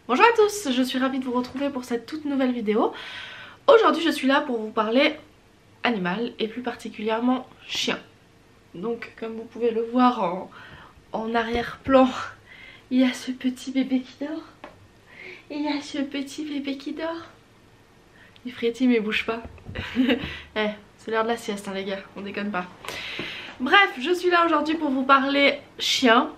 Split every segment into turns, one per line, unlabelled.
Bonjour à tous, je suis ravie de vous retrouver pour cette toute nouvelle vidéo. Aujourd'hui je suis là pour vous parler animal et plus particulièrement chien. Donc comme vous pouvez le voir en arrière-plan, il y a ce petit bébé qui dort. Il y a ce petit bébé qui dort. Il frétille mais bouge pas. Eh, c'est l'heure de la sieste hein, les gars, on déconne pas. Bref, je suis là aujourd'hui pour vous parler chien.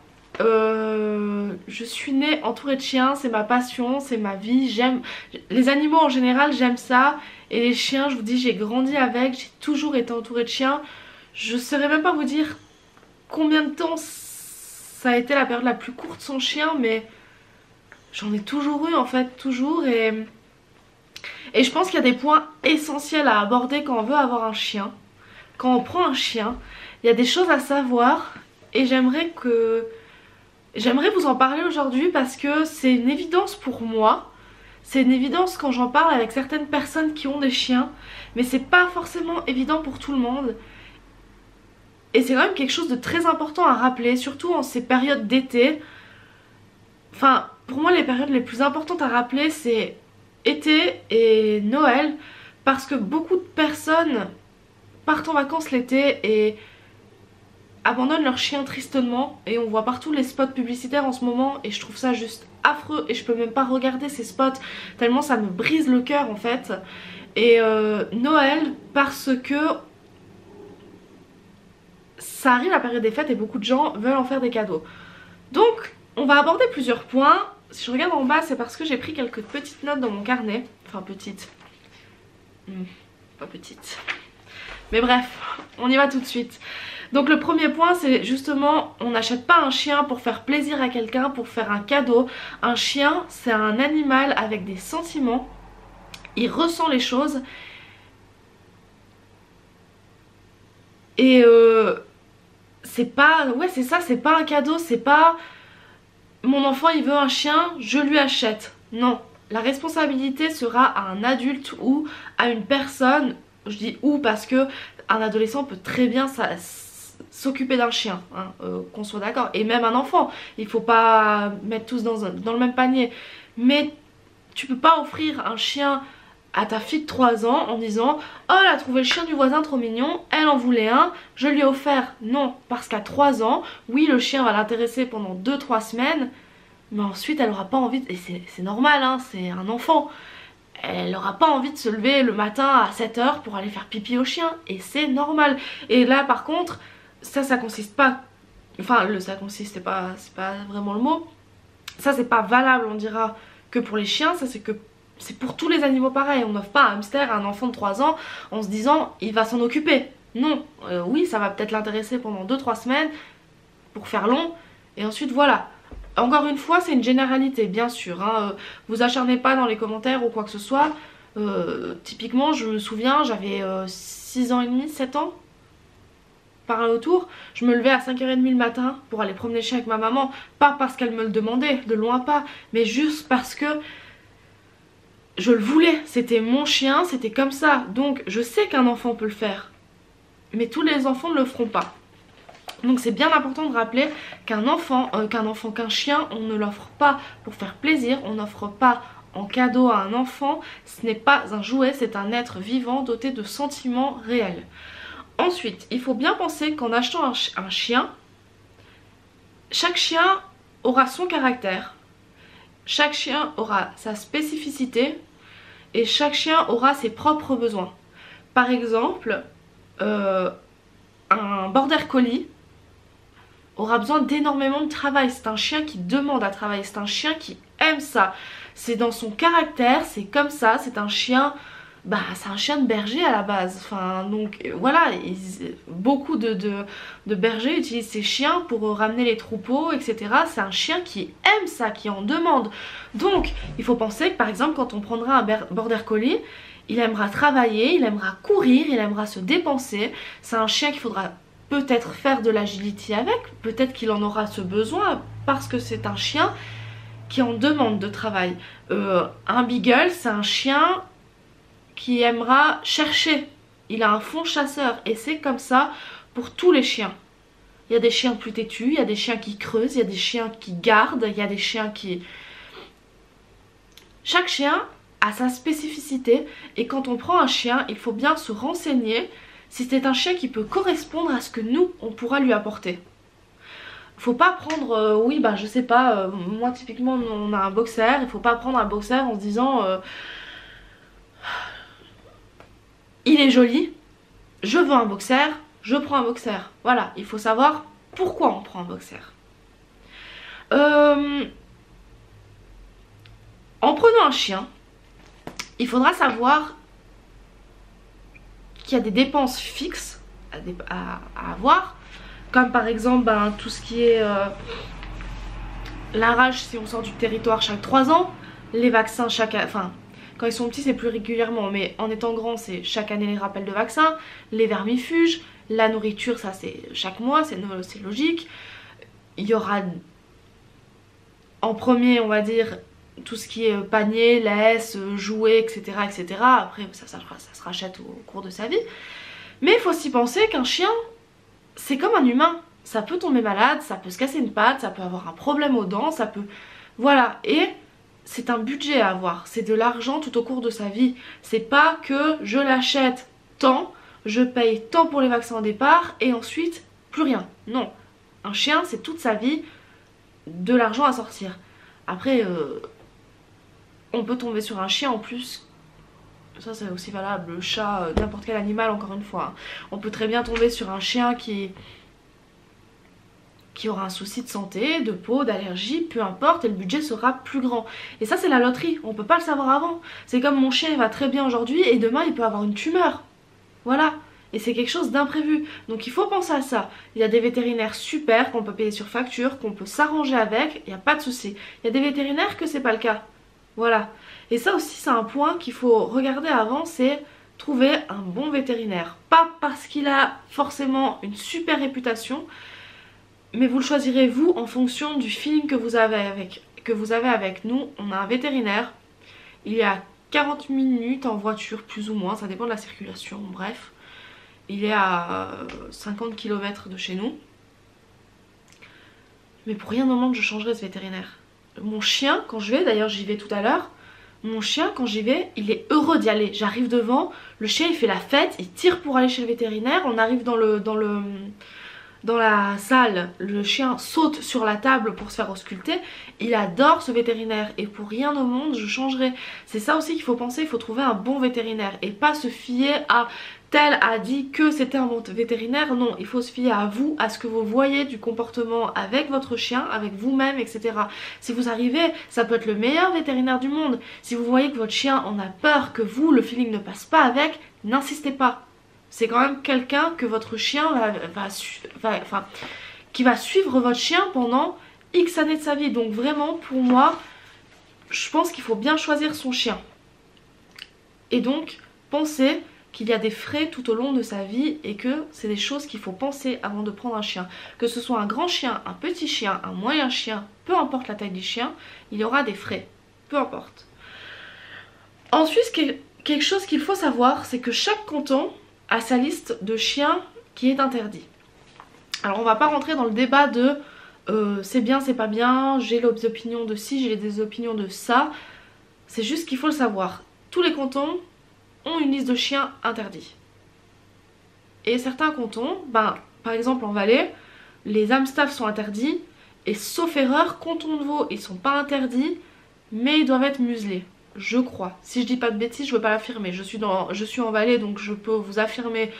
Je suis née entourée de chiens, c'est ma passion, c'est ma vie, j'aime les animaux en général, j'aime ça. Et les chiens, je vous dis, j'ai grandi avec, j'ai toujours été entourée de chiens. Je saurais même pas vous dire combien de temps ça a été la période la plus courte sans chien, mais j'en ai toujours eu en fait, toujours. Et je pense qu'il y a des points essentiels à aborder quand on veut avoir un chien. Quand on prend un chien, il y a des choses à savoir et j'aimerais vous en parler aujourd'hui parce que c'est une évidence pour moi. C'est une évidence quand j'en parle avec certaines personnes qui ont des chiens, mais c'est pas forcément évident pour tout le monde. Et c'est quand même quelque chose de très important à rappeler, surtout en ces périodes d'été. Enfin, pour moi les périodes les plus importantes à rappeler c'est été et Noël, parce que beaucoup de personnes partent en vacances l'été et abandonnent leurs chiens tristement, et on voit partout les spots publicitaires en ce moment et je trouve ça juste affreux et je peux même pas regarder ces spots tellement ça me brise le cœur en fait. Et Noël, parce que ça arrive la période des fêtes et beaucoup de gens veulent en faire des cadeaux. Donc on va aborder plusieurs points. Si je regarde en bas c'est parce que j'ai pris quelques petites notes dans mon carnet. Enfin petites, pas petites, mais bref, on y va tout de suite. Donc le premier point c'est justement, on n'achète pas un chien pour faire plaisir à quelqu'un, pour faire un cadeau. Un chien c'est un animal avec des sentiments, il ressent les choses. Et c'est pas, ouais c'est ça, c'est pas un cadeau, c'est pas mon enfant il veut un chien, je lui achète. Non, la responsabilité sera à un adulte ou à une personne, je dis ou parce que un adolescent peut très bien s'occuper d'un chien, hein, qu'on soit d'accord, et même un enfant, il faut pas mettre tous dans le même panier, mais tu peux pas offrir un chien à ta fille de 3 ans en disant oh elle a trouvé le chien du voisin trop mignon, elle en voulait un, je lui ai offert. Non, parce qu'à 3 ans, oui le chien va l'intéresser pendant 2-3 semaines, mais ensuite elle aura pas envie, et c'est normal hein, c'est un enfant, elle aura pas envie de se lever le matin à 7 h pour aller faire pipi au chien, et c'est normal. Et là par contre, ça consiste pas, enfin ça consiste, c'est pas vraiment le mot, ça c'est pas valable on dira que pour les chiens, ça c'est pour tous les animaux pareil. On n'offre pas un hamster à un enfant de 3 ans en se disant il va s'en occuper. Non, oui ça va peut-être l'intéresser pendant 2-3 semaines pour faire long et ensuite voilà. Encore une fois c'est une généralité bien sûr hein. Vous acharnez pas dans les commentaires ou quoi que ce soit. Typiquement je me souviens j'avais 6 ans et demi, 7 ans par là autour, je me levais à 5h30 le matin pour aller promener le chien avec ma maman, pas parce qu'elle me le demandait, de loin pas, mais juste parce que je le voulais, c'était mon chien, c'était comme ça. Donc je sais qu'un enfant peut le faire, mais tous les enfants ne le feront pas. Donc c'est bien important de rappeler qu'un chien, on ne l'offre pas pour faire plaisir, on n'offre pas en cadeau à un enfant, ce n'est pas un jouet, c'est un être vivant doté de sentiments réels. Ensuite, il faut bien penser qu'en achetant un chien, chaque chien aura son caractère, chaque chien aura sa spécificité et chaque chien aura ses propres besoins. Par exemple, un border collie aura besoin d'énormément de travail. C'est un chien qui demande à travailler, c'est un chien qui aime ça. C'est dans son caractère, c'est comme ça, c'est un chien... Bah c'est un chien de berger à la base, enfin donc voilà, beaucoup de bergers utilisent ces chiens pour ramener les troupeaux etc. C'est un chien qui aime ça, qui en demande. Donc il faut penser que par exemple quand on prendra un border collie, il aimera travailler, il aimera courir, il aimera se dépenser. C'est un chien qu'il faudra peut-être faire de l'agility avec, peut-être qu'il en aura ce besoin parce que c'est un chien qui en demande de travail. Un beagle c'est un chien qui aimera chercher, il a un fond chasseur et c'est comme ça pour tous les chiens. Il y a des chiens plus têtus, il y a des chiens qui creusent, il y a des chiens qui gardent, il y a des chiens qui... Chaque chien a sa spécificité et quand on prend un chien, il faut bien se renseigner si c'est un chien qui peut correspondre à ce que nous, on pourra lui apporter. Faut pas prendre, oui bah je sais pas, moi typiquement on a un boxer, il faut pas prendre un boxer en se disant il est joli, je veux un boxer, je prends un boxer. Voilà, il faut savoir pourquoi on prend un boxer. En prenant un chien, il faudra savoir qu'il y a des dépenses fixes à avoir, comme par exemple tout ce qui est l'arrache si on sort du territoire chaque 3 ans, les vaccins enfin quand ils sont petits c'est plus régulièrement, mais en étant grand c'est chaque année les rappels de vaccins, les vermifuges, la nourriture ça c'est chaque mois, c'est logique. Il y aura en premier on va dire tout ce qui est panier, laisse, jouets, etc. etc. Après ça se rachète au cours de sa vie. Mais il faut aussi penser qu'un chien, c'est comme un humain. Ça peut tomber malade, ça peut se casser une patte, ça peut avoir un problème aux dents, ça peut... Voilà, et c'est un budget à avoir. C'est de l'argent tout au cours de sa vie. C'est pas que je l'achète tant, je paye tant pour les vaccins au départ et ensuite plus rien. Non, un chien c'est toute sa vie, de l'argent à sortir. Après... on peut tomber sur un chien en plus, ça c'est aussi valable, le chat, n'importe quel animal encore une fois. On peut très bien tomber sur un chien qui aura un souci de santé, de peau, d'allergie, peu importe, et le budget sera plus grand. Et ça c'est la loterie, on peut pas le savoir avant. C'est comme mon chien il va très bien aujourd'hui et demain il peut avoir une tumeur. Voilà. Et c'est quelque chose d'imprévu. Donc il faut penser à ça. Il y a des vétérinaires super qu'on peut payer sur facture, qu'on peut s'arranger avec, il n'y a pas de souci. Il y a des vétérinaires que c'est pas le cas. Voilà. Et ça aussi c'est un point qu'il faut regarder avant, c'est trouver un bon vétérinaire. Pas parce qu'il a forcément une super réputation, mais vous le choisirez vous en fonction du feeling que vous avez avec nous. On a un vétérinaire, il est à 40 minutes en voiture plus ou moins, ça dépend de la circulation, bref. Il est à 50 km de chez nous. Mais pour rien au monde je changerai ce vétérinaire. Mon chien, quand je vais, d'ailleurs j'y vais tout à l'heure, mon chien quand j'y vais, il est heureux d'y aller. J'arrive devant, le chien il fait la fête, il tire pour aller chez le vétérinaire, on arrive dans la salle, le chien saute sur la table pour se faire ausculter. Il adore ce vétérinaire et pour rien au monde je changerai. C'est ça aussi qu'il faut penser, il faut trouver un bon vétérinaire et pas se fier à tel a dit que c'était un bon vétérinaire. Non, il faut se fier à vous, à ce que vous voyez du comportement avec votre chien, avec vous-même, etc. Si vous arrivez, ça peut être le meilleur vétérinaire du monde. Si vous voyez que votre chien en a peur, que vous, le feeling ne passe pas avec, n'insistez pas. C'est quand même quelqu'un que votre chien qui va suivre votre chien pendant X années de sa vie. Donc vraiment, pour moi, je pense qu'il faut bien choisir son chien. Et donc, pensez qu'il y a des frais tout au long de sa vie et que c'est des choses qu'il faut penser avant de prendre un chien. Que ce soit un grand chien, un petit chien, un moyen chien, peu importe la taille du chien, il y aura des frais. Peu importe. Ensuite, quelque chose qu'il faut savoir, c'est que chaque canton a sa liste de chiens qui est interdit. Alors on va pas rentrer dans le débat de c'est bien, c'est pas bien, j'ai des opinions de ci, j'ai des opinions de ça. C'est juste qu'il faut le savoir. Tous les cantons ont une liste de chiens interdits. Et certains cantons, par exemple en Valais, les Amstaff sont interdits et sauf erreur, canton de Vaud, ils sont pas interdits mais ils doivent être muselés. Je crois. Si je dis pas de bêtises, je veux pas l'affirmer. Je suis en Valais donc je peux vous affirmer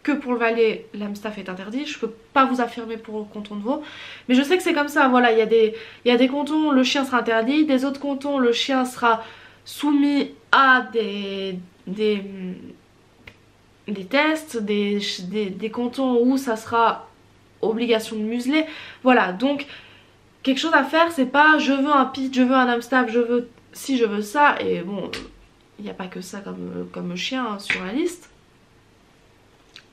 que pour le Valais, l'Amstaff est interdit. Je peux pas vous affirmer pour le canton de Vaud. Mais je sais que c'est comme ça. Voilà, il y a des cantons, le chien sera interdit. Des autres cantons, le chien sera soumis à des tests. Des cantons où ça sera obligation de museler. Voilà, donc quelque chose à faire, c'est pas je veux un pitch, je veux un Amstaff, je veux si je veux ça. Et bon, il n'y a pas que ça comme chien hein, sur la liste.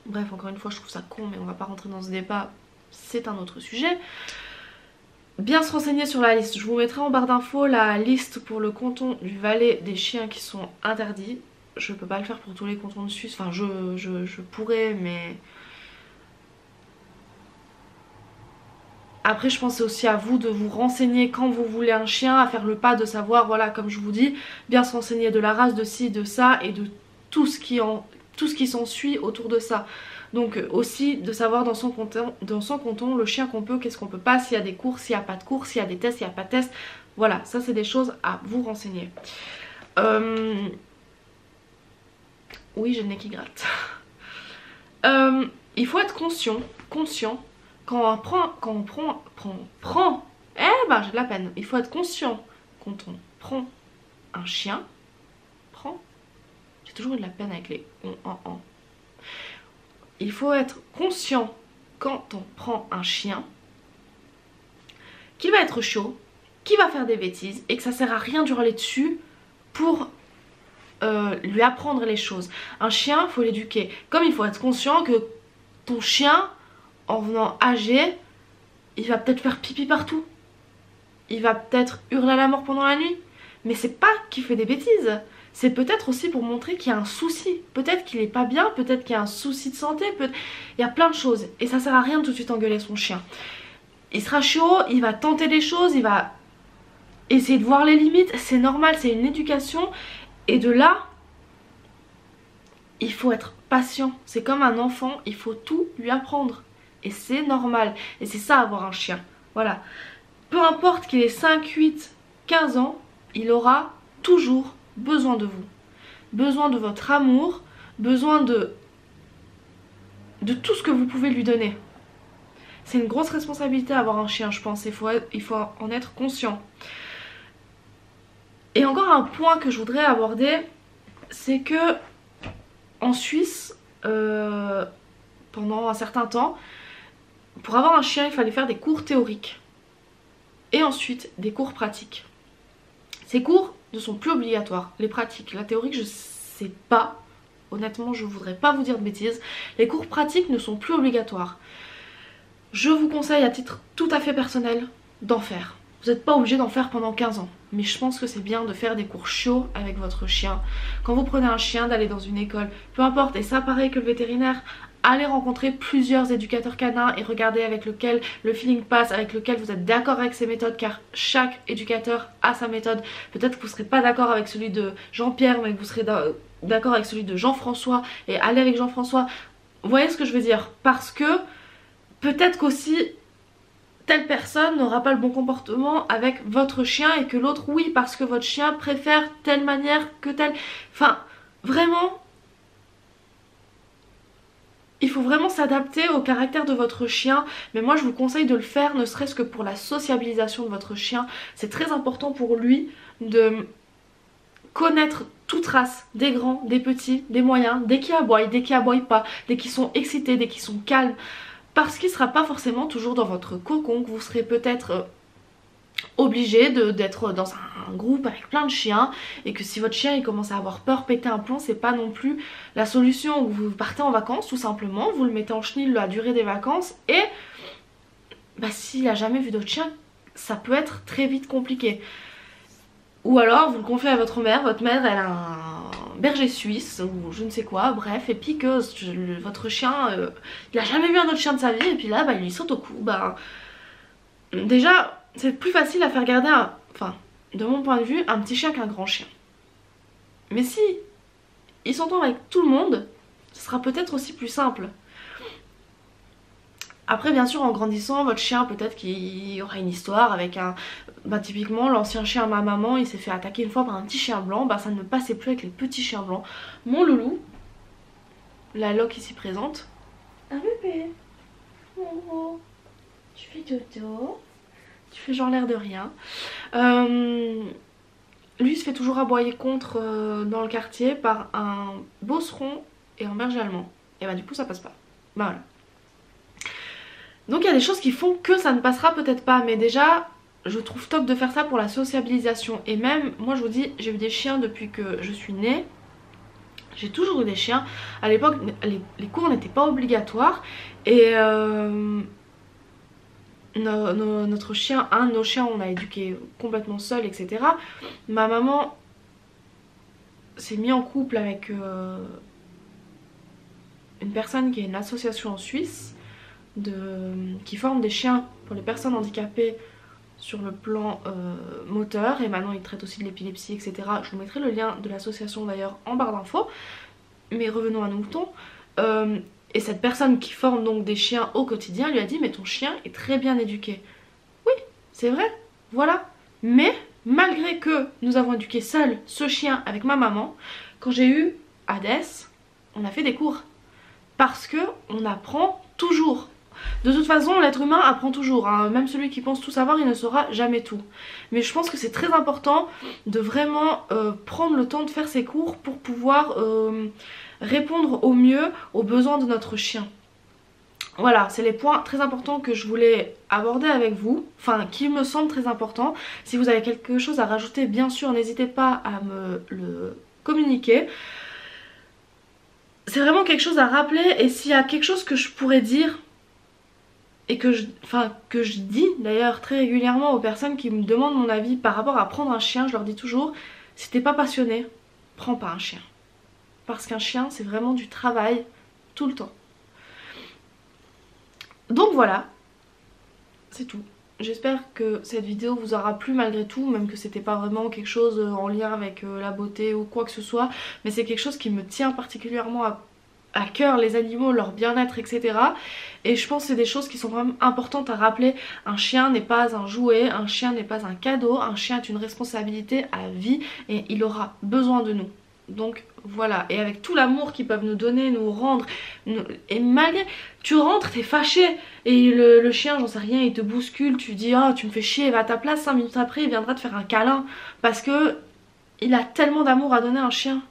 Bref, encore une fois, je trouve ça con, mais on va pas rentrer dans ce débat, c'est un autre sujet. Bien se renseigner sur la liste. Je vous mettrai en barre d'infos la liste pour le canton du Valais des chiens qui sont interdits. Je peux pas le faire pour tous les cantons de Suisse, enfin je pourrais, mais Après je pense que c'est aussi à vous de vous renseigner quand vous voulez un chien, à faire le pas de savoir, voilà comme je vous dis, bien se renseigner de la race, de ci, de ça et de tout ce qui s'ensuit autour de ça. Donc aussi de savoir dans son canton le chien qu'on peut, qu'est-ce qu'on peut pas, s'il y a des cours, s'il n'y a pas de cours, s'il y a des tests, s'il n'y a pas de tests. Voilà, ça c'est des choses à vous renseigner. Oui, j'ai le nez qui gratte. Il faut être conscient quand on prend, eh ben j'ai de la peine. Il faut être conscient quand on prend un chien, j'ai toujours eu de la peine avec les on. Il faut être conscient quand on prend un chien qu'il va être chaud, qu'il va faire des bêtises et que ça sert à rien de hurler dessus pour lui apprendre les choses. Un chien, il faut l'éduquer. Comme il faut être conscient que ton chien, en venant âgé, il va peut-être faire pipi partout. Il va peut-être hurler à la mort pendant la nuit. Mais c'est pas qu'il fait des bêtises. C'est peut-être aussi pour montrer qu'il y a un souci. Peut-être qu'il est pas bien, peut-être qu'il y a un souci de santé. Il y a plein de choses. Et ça sert à rien de tout de suite engueuler son chien. Il sera chaud, il va tenter des choses, il va essayer de voir les limites. C'est normal, c'est une éducation. Et de là, il faut être patient. C'est comme un enfant, il faut tout lui apprendre. Et c'est normal. Et c'est ça avoir un chien. Voilà. Peu importe qu'il ait 5, 8, 15 ans, il aura toujours besoin de vous. Besoin de votre amour, besoin de tout ce que vous pouvez lui donner. C'est une grosse responsabilité d'avoir un chien, je pense. Il faut en être conscient. Et encore un point que je voudrais aborder, c'est que en Suisse, pendant un certain temps, pour avoir un chien, il fallait faire des cours théoriques. Et ensuite, des cours pratiques. Ces cours ne sont plus obligatoires. Les pratiques, la théorique, je sais pas. Honnêtement, je voudrais pas vous dire de bêtises. Les cours pratiques ne sont plus obligatoires. Je vous conseille à titre tout à fait personnel d'en faire. Vous n'êtes pas obligé d'en faire pendant 15 ans. Mais je pense que c'est bien de faire des cours chauds avec votre chien. Quand vous prenez un chien, d'aller dans une école, peu importe. Et ça, pareil que le vétérinaire, allez rencontrer plusieurs éducateurs canins et regardez avec lequel le feeling passe, avec lequel vous êtes d'accord avec ses méthodes, car chaque éducateur a sa méthode. Peut-être que vous ne serez pas d'accord avec celui de Jean-Pierre, mais que vous serez d'accord avec celui de Jean-François, et allez avec Jean-François. Vous voyez ce que je veux dire? Parce que peut-être qu'aussi telle personne n'aura pas le bon comportement avec votre chien et que l'autre oui, parce que votre chien préfère telle manière que telle. Enfin, vraiment, il faut vraiment s'adapter au caractère de votre chien. Mais moi je vous conseille de le faire, ne serait-ce que pour la sociabilisation de votre chien. C'est très important pour lui de connaître toute race, des grands, des petits, des moyens, dès qu'ils aboient, dès qu'ils aboient pas, dès qu'ils sont excités, dès qu'ils sont calmes. Parce qu'il ne sera pas forcément toujours dans votre cocon, que vous serez peut-être obligé d'être dans un groupe avec plein de chiens, et que si votre chien il commence à avoir peur, péter un plomb, c'est pas non plus la solution. Vous partez en vacances tout simplement, vous le mettez en chenille la durée des vacances, et bah, s'il a jamais vu d'autres chiens, ça peut être très vite compliqué. Ou alors vous le confiez à votre mère elle a un berger suisse ou je ne sais quoi, bref, et puis que votre chien, il a jamais vu un autre chien de sa vie, et puis là bah, il lui saute au cou. Bah, déjà c'est plus facile à faire garder enfin de mon point de vue, un petit chien qu'un grand chien. Mais si il s'entend avec tout le monde, ce sera peut-être aussi plus simple. Après bien sûr en grandissant, votre chien peut-être qu'il y aura une histoire avec un... Bah typiquement l'ancien chien à ma maman, il s'est fait attaquer une fois par un petit chien blanc. Bah ça ne passait plus avec les petits chiens blancs. Mon loulou, la loque ici présente. Un bébé. Oh, tu fais dodo. Tu fais genre l'air de rien. Lui il se fait toujours aboyer contre dans le quartier par un bosseron et un berger allemand. Et bah du coup ça passe pas. Bah voilà. Donc il y a des choses qui font que ça ne passera peut-être pas. Mais déjà je trouve top de faire ça pour la sociabilisation. Et même moi je vous dis, j'ai eu des chiens depuis que je suis née. J'ai toujours eu des chiens. À l'époque les cours n'étaient pas obligatoires. Et notre chien, un de nos chiens, on l'a éduqué complètement seul, etc. Ma maman s'est mise en couple avec une personne qui est une association en Suisse qui forme des chiens pour les personnes handicapées sur le plan moteur, et maintenant il traite aussi de l'épilepsie, etc. Je vous mettrai le lien de l'association d'ailleurs en barre d'infos. Mais revenons à nos moutons. Et cette personne qui forme donc des chiens au quotidien lui a dit mais ton chien est très bien éduqué. Oui, c'est vrai, voilà. Mais malgré que nous avons éduqué seul ce chien avec ma maman, quand j'ai eu Hadès, on a fait des cours. Parce que on apprend toujours. De toute façon, l'être humain apprend toujours, hein. Même celui qui pense tout savoir, il ne saura jamais tout. Mais je pense que c'est très important de vraiment prendre le temps de faire ces cours pour pouvoir répondre au mieux aux besoins de notre chien. Voilà, c'est les points très importants que je voulais aborder avec vous, enfin qui me semblent très importants. Si vous avez quelque chose à rajouter, bien sûr, n'hésitez pas à me le communiquer. C'est vraiment quelque chose à rappeler, et s'il y a quelque chose que je pourrais dire et que je dis d'ailleurs très régulièrement aux personnes qui me demandent mon avis par rapport à prendre un chien, je leur dis toujours, si t'es pas passionné, prends pas un chien. Parce qu'un chien c'est vraiment du travail tout le temps. Donc voilà, c'est tout. J'espère que cette vidéo vous aura plu malgré tout, même que c'était pas vraiment quelque chose en lien avec la beauté ou quoi que ce soit, mais c'est quelque chose qui me tient particulièrement à cœur, les animaux, leur bien-être, etc. Et je pense que c'est des choses qui sont vraiment importantes à rappeler. Un chien n'est pas un jouet, un chien n'est pas un cadeau, un chien est une responsabilité à vie et il aura besoin de nous. Donc voilà, et avec tout l'amour qu'ils peuvent nous donner, nous rendre, et malgré, tu rentres, t'es fâché, et le chien, j'en sais rien, il te bouscule, tu dis oh tu me fais chier, va à ta place, 5 minutes après il viendra te faire un câlin, parce que il a tellement d'amour à donner à un chien.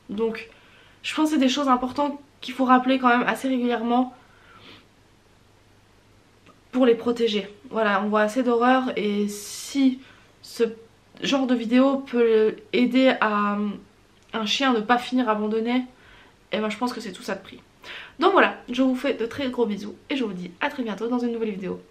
Donc je pense que c'est des choses importantes qu'il faut rappeler quand même assez régulièrement pour les protéger. Voilà, on voit assez d'horreur, et si ce genre de vidéo peut aider à un chien ne pas finir abandonné, et ben je pense que c'est tout ça de prix. Donc voilà, je vous fais de très gros bisous et je vous dis à très bientôt dans une nouvelle vidéo.